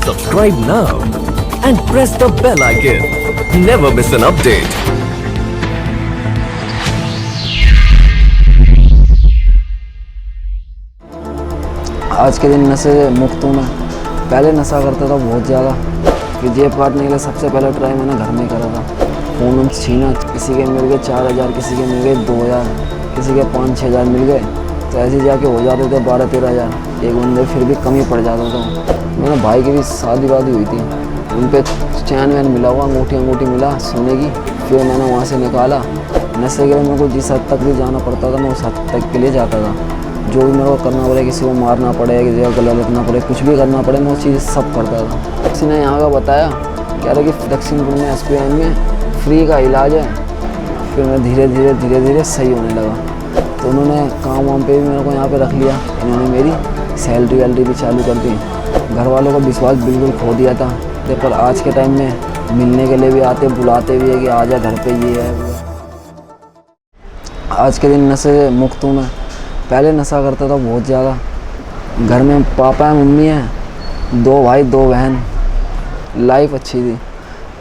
Subscribe now and press the bell icon. Never miss an update. आज के दिन नशे मुक्त हूँ मैं। पहले नशा करता था बहुत ज़्यादा। कि जेब काटने के लिए सबसे पहले ट्राई मैंने घर में करा था। फ़ोन छीना, किसी के मिल गए 4,000, किसी के मिल गए 2,000, किसी के 5-6 हज़ार मिल गए, तो ऐसे जाके हो जाते थे 12-13 हज़ार। एक बंदे फिर भी कम ही पड़ जाता था। मेरे भाई की भी शादी वादी हुई थी, उन पर चैन वैन मिला हुआ, अंगूठी मिला सोने की। फिर मैंने वहाँ से निकाला। नशे के लिए मेरे को जिस हद तक भी जाना पड़ता था मैं उस हद तक के लिए जाता था। जो भी मेरे को करना पड़े, किसी को मारना पड़े, किसी का गला लगना पड़े, कुछ भी करना पड़े, मैं वो चीज़ सब करता था। किसी ने यहाँ का बताया, कह रहा कि दक्षिणपुर में SPM में फ्री का इलाज है। फिर मैं धीरे धीरे सही होने लगा। तो उन्होंने काम वाम पे भी मेरे को यहाँ पे रख लिया। इन्होंने मेरी सैलरी भी चालू कर दी। घर वालों का विश्वास बिल्कुल खो दिया था। पर आज के टाइम में मिलने के लिए भी आते, बुलाते भी है कि आ जा घर पे, ये है वो है। आज के दिन नशे मुक्त हूँ मैं। पहले नशा करता था बहुत ज़्यादा। घर में पापा है, मम्मी है, 2 भाई 2 बहन। लाइफ अच्छी थी।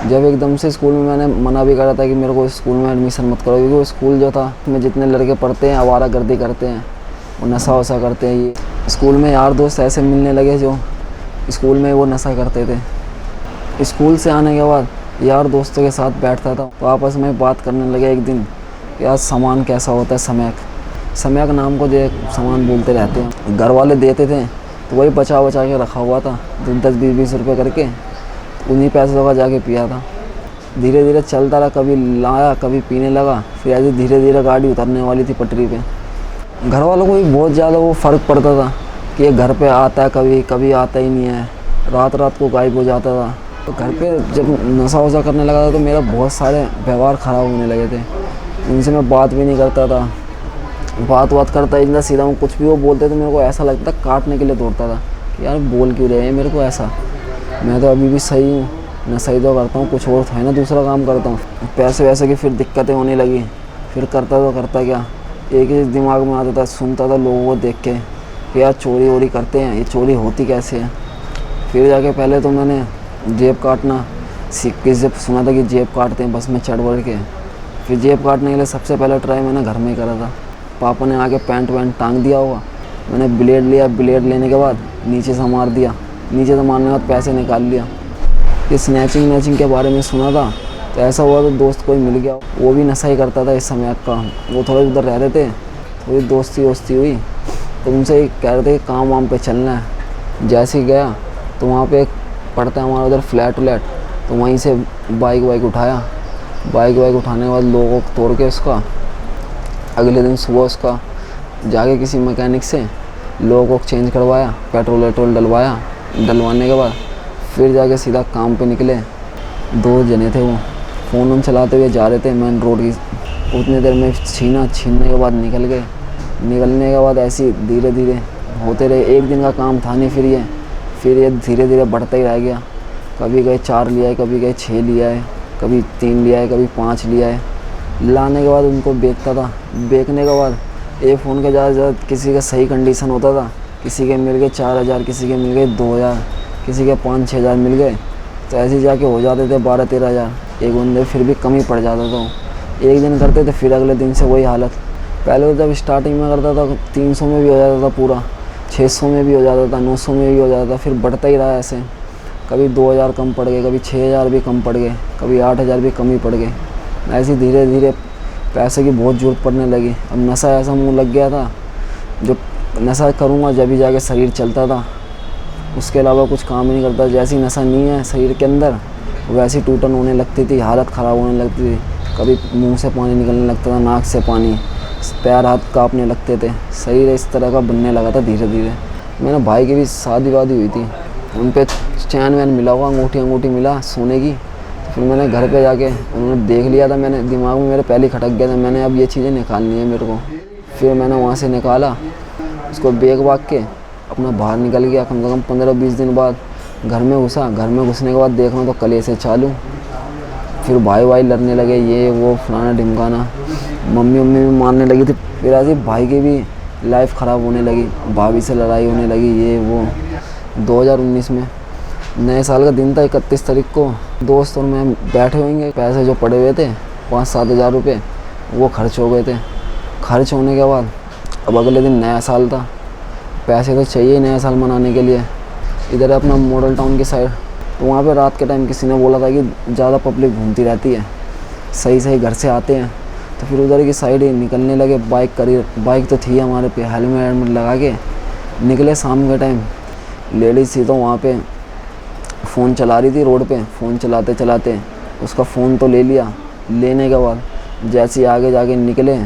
जब एकदम से स्कूल में मैंने मना भी करा था कि मेरे को स्कूल में एडमिशन मत करो, क्योंकि वो स्कूल जो था उसमें जितने लड़के पढ़ते हैं आवारागर्दी करते हैं, वो नशा वशा करते हैं। ये स्कूल में यार दोस्त ऐसे मिलने लगे जो स्कूल में वो नशा करते थे। स्कूल से आने के बाद यार दोस्तों के साथ बैठता था, तो आपस में बात करने लगे एक दिन कि यार सामान कैसा होता है। सम्यक नाम को जो सामान बोलते रहते हैं। घर वाले देते थे तो वही बचा के रखा हुआ था, 10-20 रुपये करके। उन्हीं पैसों का जाके पिया था। धीरे धीरे चलता रहा, कभी लाया कभी पीने लगा। फिर ऐसे धीरे धीरे गाड़ी उतरने वाली थी पटरी पे। घर वालों को भी बहुत ज़्यादा वो फ़र्क पड़ता था कि ये घर पे आता है, कभी आता ही नहीं है, रात को गायब हो जाता था। तो घर पे जब नशा वशा करने लगा था तो मेरा बहुत सारे व्यवहार ख़राब होने लगे थे। उनसे मैं बात भी नहीं करता था। बात करता इतना सीधा हूँ, कुछ भी वो बोलते थे मेरे को ऐसा लगता काटने के लिए दौड़ता था कि यार बोल क्यों रहे हैं मेरे को ऐसा। मैं तो अभी भी सही हूँ, मैं सही तो करता हूँ, कुछ और है ना, दूसरा काम करता हूँ। पैसे वैसे की फिर दिक्कतें होने लगी। फिर करता क्या, एक ही दिमाग में आता था, सुनता था लोगों को देख के कि यार चोरी वोरी करते हैं, ये चोरी होती कैसे है। फिर जाके पहले तो मैंने जेब काटना सीख के, जब सुना था कि जेब काटते हैं बस में चढ़ बढ़ के। फिर जेब काटने के लिए सबसे पहले ट्राई मैंने घर में करा था। पापा ने आके पैंट वैंट टांग दिया होगा, मैंने ब्लेड लिया। ब्लेड लेने के बाद नीचे से मार दिया। नीचे से मारने के बाद पैसे निकाल लिया। ये स्नैचिंग के बारे में सुना था, तो ऐसा हुआ तो दोस्त कोई मिल गया, वो भी नशा ही करता था इस समय का। वो थोड़े उधर रहते थे, थोड़ी दोस्ती हुई, तो उनसे कह रहे थे कि काम वाम पे चलना है। जैसे ही गया तो वहाँ पे पड़ता है हमारा उधर फ्लैट, तो वहीं से बाइक उठाया। बाइक उठाने के बाद लोगों को तोड़ के उसका अगले दिन सुबह उसका जाके किसी मैकेनिक से लोगों को चेंज करवाया, पेट्रोल वेट्रोल डलवाने के बाद फिर जाके सीधा काम पे निकले। 2 जने थे, वो फ़ोन चलाते हुए जा रहे थे मेन रोड की। उतनी देर में छीनने के बाद निकल गए। निकलने के बाद ऐसे धीरे धीरे होते रहे। एक दिन का काम था नहीं। फिर ये धीरे धीरे बढ़ता ही रह गया। कभी गए 4 लिया है, कभी गए 6 लिया है, कभी 3 लिया है, कभी 5 लिया है। लाने के बाद उनको बेचता था। बेचने के बाद एक फ़ोन का ज़्यादा किसी का सही कंडीशन होता था, किसी के मिल गए 4,000, किसी के मिल गए 2,000, किसी के 5-6 हज़ार मिल गए, तो ऐसे जाके हो जाते थे 12-13 हज़ार। एक बंदे फिर भी कम ही पड़ जाता था। एक दिन करते थे फिर अगले दिन से वही हालत। पहले तो जब स्टार्टिंग में करता था 300 में भी हो जाता था पूरा, 600 में भी हो जाता था, 900 में भी हो जाता था। फिर बढ़ता ही रहा ऐसे। कभी 2,000 कम पड़ गए, कभी 6,000 भी कम पड़ गए, कभी 8,000 भी कम ही पड़ गए। ऐसे धीरे धीरे पैसे की बहुत ज़रूरत पड़ने लगी। अब नशा ऐसा मुँह लग गया था, जो नशा करूँगा जब भी जाके शरीर चलता था, उसके अलावा कुछ काम ही नहीं करता। जैसे ही नशा नहीं है शरीर के अंदर, वैसी टूटन होने लगती थी, हालत ख़राब होने लगती थी। कभी मुंह से पानी निकलने लगता था, नाक से पानी, पैर हाथ कांपने लगते थे। शरीर इस तरह का बनने लगा था धीरे धीरे। मेरे भाई की भी शादी वादी हुई थी, उन पर चैन वैन मिला हुआ, अंगूठी मिला सोने की। फिर मैंने घर पे जाके उन्होंने देख लिया था, मैंने दिमाग में मेरे पहले ही खटक गया था, मैंने अब ये चीज़ें निकालनी है मेरे को। फिर मैंने वहाँ से निकाला, उसको बेग भाग के अपना बाहर निकल गया। कम से कम 15-20 दिन बाद घर में घुसा। घर में घुसने के बाद देखना तो कले से चालू। फिर भाई लड़ने लगे, ये वो फलाना ढिमकाना। मम्मी भी मारने लगी थी। फिर ऐसे भाई की भी लाइफ ख़राब होने लगी, भाभी से लड़ाई होने लगी, ये वो। 2019 में नए साल का दिन था 31 तारीख को। दोस्त और मैं बैठे होंगे, पैसे जो पड़े हुए थे 5-7 हज़ार रुपये वो खर्च हो गए थे। खर्च होने के बाद अब अगले दिन नया साल था, पैसे तो चाहिए ही नया साल मनाने के लिए। इधर अपना मॉडल टाउन की साइड, तो वहाँ पे रात के टाइम किसी ने बोला था कि ज़्यादा पब्लिक घूमती रहती है, सही सही घर से आते हैं। तो फिर उधर की साइड ही निकलने लगे। बाइक तो थी हमारे पे, हेलमेट लगा के निकले। शाम के टाइम लेडीज़ थी तो वहाँ पे फ़ोन चला रही थी रोड पे। फ़ोन चलाते चलाते उसका फ़ोन तो ले लिया। लेने के बाद जैसे ही आगे जाके निकले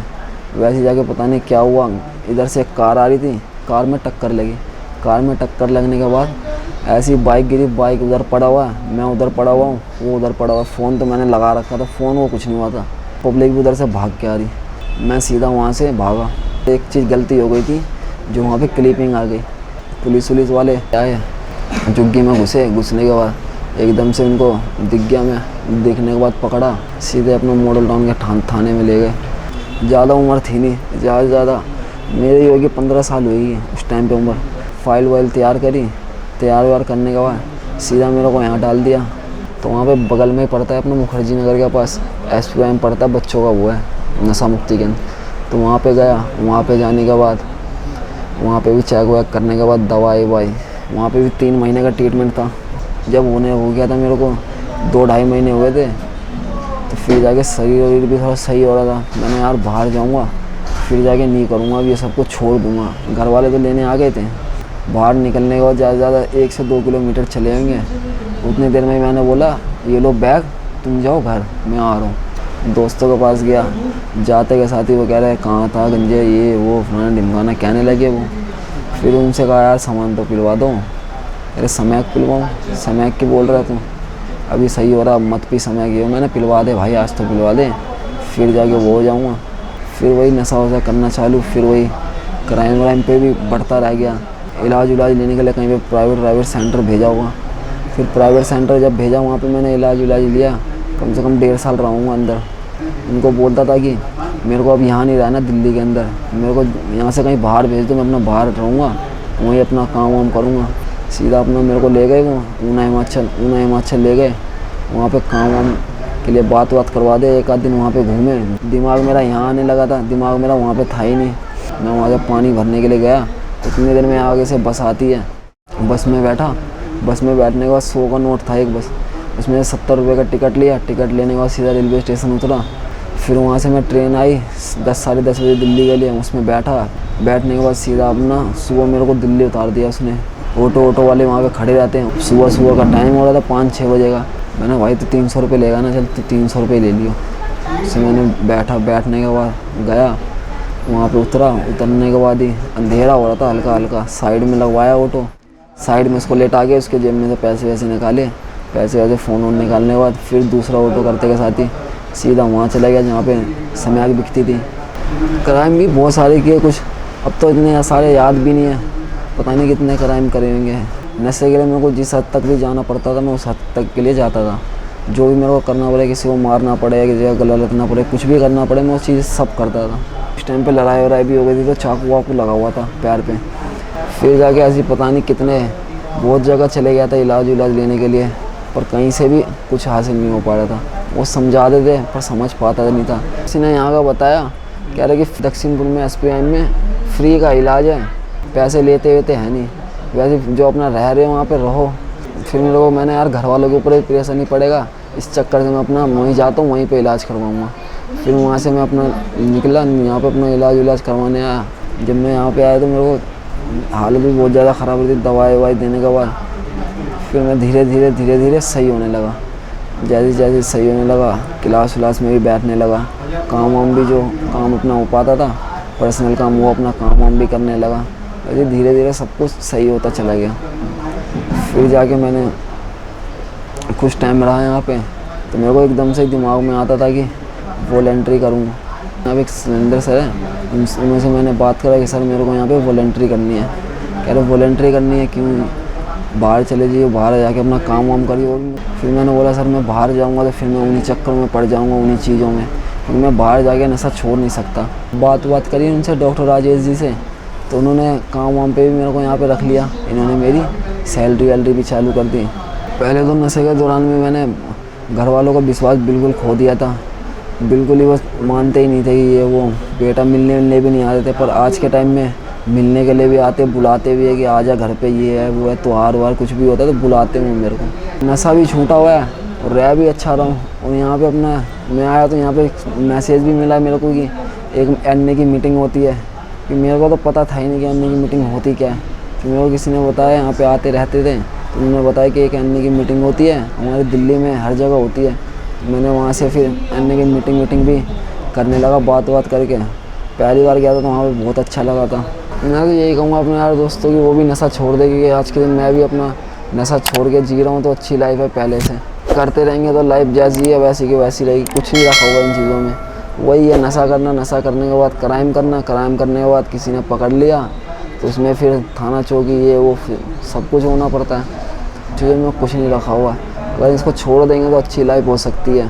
वैसे जाके पता नहीं क्या हुआ, इधर से एक कार आ रही थी, कार में टक्कर लगी। कार में टक्कर लगने के बाद ऐसी बाइक गिरी, बाइक उधर पड़ा हुआ है, मैं उधर पड़ा हुआ हूँ, वो उधर पड़ा हुआ। फ़ोन तो मैंने लगा रखा था, फ़ोन को कुछ नहीं हुआ था। पब्लिक भी उधर से भाग के आ रही, मैं सीधा वहाँ से भागा। एक चीज़ गलती हो गई थी, जो वहाँ पे क्लिपिंग आ गई। पुलिस वाले आए, झुग्गी में घुसने के बाद एकदम से उनको दिख गया मैं। दिखने के बाद पकड़ा, सीधे अपना मॉडल टाउन के थाने में ले गए। ज़्यादा उम्र थी नहीं, ज़्यादा मेरी होगी 15 साल हुई उस टाइम पे उम्र। फाइल वाइल तैयार करी, तैयार करने के बाद सीधा मेरे को यहाँ डाल दिया। तो वहाँ पे बगल में ही पड़ता है अपना मुखर्जी नगर के पास SPM पड़ता है, बच्चों का वो है नशा मुक्ति केंद्र। तो वहाँ पे गया, वहाँ पे जाने के बाद वहाँ पे भी चेक वेक करने के बाद दवाई वहाँ पे भी 3 महीने का ट्रीटमेंट था। जब हो गया था मेरे को 2-2.5 महीने हुए थे, तो फिर जाके शरीर भी थोड़ा सही हो रहा था। मैंने यार बाहर जाऊँगा, फिर जाके नहीं करूँगा, अब ये सब कुछ छोड़ दूँगा। घर वाले तो लेने आ गए थे। बाहर निकलने के बाद ज़्यादा 1 से 2 किलोमीटर चले होंगे। उतनी देर में मैंने बोला ये लो बैग, तुम जाओ घर, मैं आ रहा हूँ। दोस्तों के पास गया, जाते के साथ ही वो कह रहे कहाँ था गंजे, ये वो फलाना ढिमकाना कहने लगे वो। फिर उनसे कहा यार सामान तो पिलवा दो। अरे समैक पिलवाऊँ? समैक की बोल रहा तू, अभी सही हो रहा, मत पी समैक। ये मैंने पिलवा दे भाई, आज तो पिलवा दे, फिर जाके वो हो जाऊँगा। फिर वही नशा वशा करना चालू, फिर वही क्राइम पे भी बढ़ता रह गया। इलाज लेने के लिए कहीं पे प्राइवेट सेंटर भेजा हुआ। फिर प्राइवेट सेंटर जब भेजा, वहाँ पे मैंने इलाज लिया। कम से कम 1.5 साल रहूँगा अंदर। उनको बोलता था कि मेरे को अब यहाँ नहीं रहना दिल्ली के अंदर, मेरे को यहाँ से कहीं बाहर भेज दो, मैं अपना बाहर रहूँगा, वहीं अपना काम वाम करूँगा। सीधा अपना मेरे को ले गए वो ऊना हिमाचल ले गए। वहाँ पे काम वाम के लिए बात करवा दे। 1 आध दिन वहाँ पे घूमे। दिमाग मेरा यहाँ आने लगा था, दिमाग मेरा वहाँ पे था ही नहीं। मैं वहाँ जब पानी भरने के लिए गया, इतनी देर में आगे से बस आती है। बस में बैठा, बस में बैठने के बाद 100 का नोट था एक बस, उसमें 70 रुपये का टिकट लिया। टिकट लेने के बाद सीधा रेलवे स्टेशन उतरा। फिर वहाँ से मैं ट्रेन आई 10 साढ़े 10 बजे दिल्ली के लिए, उसमें बैठा। बैठने के बाद सीधा अपना सुबह मेरे को दिल्ली उतार दिया उसने। ऑटो वाले वहाँ पे खड़े रहते हैं। सुबह का टाइम हो रहा था 5-6 बजे का। मैंने भाई तो 300 रुपये लेगा ना, चल तो 300 रुपये ले लियो। उससे मैंने बैठने के बाद गया वहाँ पे, उतरने के बाद ही अंधेरा हो रहा था हल्का। साइड में लगवाया ऑटो, साइड में उसको लेटा के उसके जेब में से पैसे वैसे निकाले। पैसे फ़ोन निकालने के बाद फिर दूसरा ऑटो करते के साथ ही सीधा वहाँ चला गया जहाँ पे समैक बिकती थी। क्राइम भी बहुत सारे किए कुछ, अब तो इतने सारे याद भी नहीं है, पता नहीं कितने क्राइम करे होंगे। नशे के लिए मेरे को जिस हद तक भी जाना पड़ता था मैं उस हद तक के लिए जाता था। जो भी मेरे को करना पड़े, किसी को मारना पड़े, किसी का गला लगना पड़े, कुछ भी करना पड़े, मैं उस चीज़ सब करता था। उस टाइम पे लड़ाई भी हो गई थी तो चाकू वाकू लगा हुआ था पैर पे। फिर जाके ऐसी पता नहीं कितने बहुत जगह चले गया था इलाज लेने के लिए, पर कहीं से भी कुछ हासिल नहीं हो पा रहा था। वो समझाते थे पर समझ पाता नहीं था। किसी ने यहाँ का बताया, कह रहे कि दक्षिणपुर में SPM में फ्री का इलाज है, पैसे लेते हैं नहीं, वैसे जो अपना रह रहे हो वहाँ पे रहो। फिर मैंने यार घर वालों के ऊपर भी प्रेशर नहीं पड़ेगा, इस चक्कर से मैं अपना वहीं जाता हूँ, वहीं पे इलाज करवाऊँगा। फिर वहाँ से मैं अपना निकला, यहाँ पे अपना इलाज करवाने आया। जब मैं यहाँ पे आया तो मेरे को हालत भी बहुत ज़्यादा ख़राब हुई थी। दवाई देने के बाद फिर मैं धीरे धीरे सही होने लगा। जैसे सही होने लगा, क्लास में भी बैठने लगा। काम वाम भी जो काम अपना हो पाता था पर्सनल काम, वो अपना काम वाम भी करने लगा। वैसे धीरे सब कुछ सही होता चला गया। फिर जाके मैंने कुछ टाइम रहा यहाँ पे, तो मेरे को एकदम से दिमाग में आता था कि वॉलंटरी करूँगा। अब एक सिलेंडर सर है, उनमें से मैंने बात करा कि सर मेरे को यहाँ पे वॉलंटरी करनी है। कह रहे वॉलंटरी करनी है क्यों, बाहर चले जाइए, बाहर जाके अपना काम वाम करिए। फिर मैंने बोला सर मैं बाहर जाऊँगा तो फिर मैं उन्हीं चक्कर में पड़ जाऊँगा, उन्हीं चीज़ों में, क्योंकि मैं बाहर जाके नशा छोड़ नहीं सकता। बात करी उनसे डॉक्टर राजेश जी से, तो उन्होंने काम वाम पे भी मेरे को यहाँ पे रख लिया। इन्होंने मेरी सैलरी भी चालू कर दी। पहले तो नशे के दौरान में मैंने घर वालों का विश्वास बिल्कुल खो दिया था। बिल्कुल ही बस मानते ही नहीं थे कि ये वो बेटा मिलने भी नहीं आते थे। पर आज के टाइम में मिलने के लिए भी आते, बुलाते भी है कि आजा घर पे, ये है वो है, त्योहार वार कुछ भी होता है तो बुलाते हैं मेरे को। नशा भी छूटा हुआ है और रह भी अच्छा रहा हूँ। और यहाँ पे अपना मैं आया तो यहाँ पे मैसेज भी मिला मेरे को कि एक एनए की मीटिंग होती है। कि मेरे को तो पता था ही नहीं कि एनए की मीटिंग होती क्या है। कि मेरे को किसी ने बताया, यहाँ पे आते रहते थे तो उन्होंने बताया कि एक एनए की मीटिंग होती है, हमारी दिल्ली में हर जगह होती है। मैंने वहाँ से फिर एनए की मीटिंग भी करने लगा, बात करके। पहली बार गया था तो वहाँ पे बहुत अच्छा लगा था। मैं तो यही कहूँगा अपने यार दोस्तों की वो भी नशा छोड़ दे, क्योंकि आज के दिन मैं भी अपना नशा छोड़ के जी रहा हूँ तो अच्छी लाइफ है पहले से। करते रहेंगे तो लाइफ जैसी है वैसी की वैसी रहेगी, कुछ नहीं रखा हुआ इन चीज़ों में। वही है नशा करना, नशा करने के बाद क्राइम करना, क्राइम करने के बाद किसी ने पकड़ लिया तो उसमें फिर थाना चौकी ये वो फिर सब कुछ होना पड़ता है। चीज़ों में कुछ नहीं रखा हुआ। अगर इसको छोड़ देंगे तो अच्छी लाइफ हो सकती है।